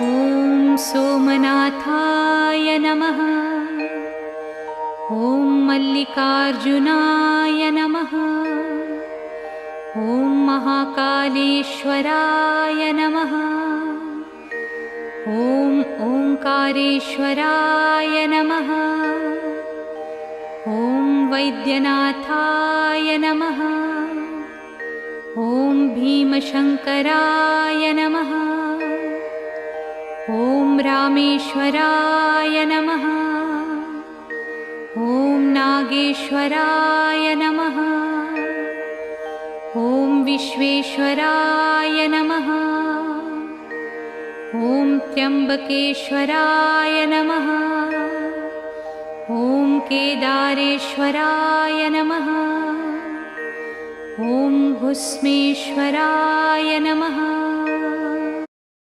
ॐ सोमनाथाय नमः। ॐ मल्लिकार्जुनाय नमः। ॐ महाकालेश्वराय नमः। ॐ ओंकारेश्वराय नमः। ॐ वैद्यनाथाय नमः। ॐ भीमशङ्कराय नमः। ॐ रामेश्वराय नमः। ॐ नागेश्वराय नमः। ॐ विश्वेश्वराय नमः। ॐ त्र्यम्बकेश्वराय नमः। ॐ केदारेश्वराय नमः। ॐ भुस्मेश्वराय नमः।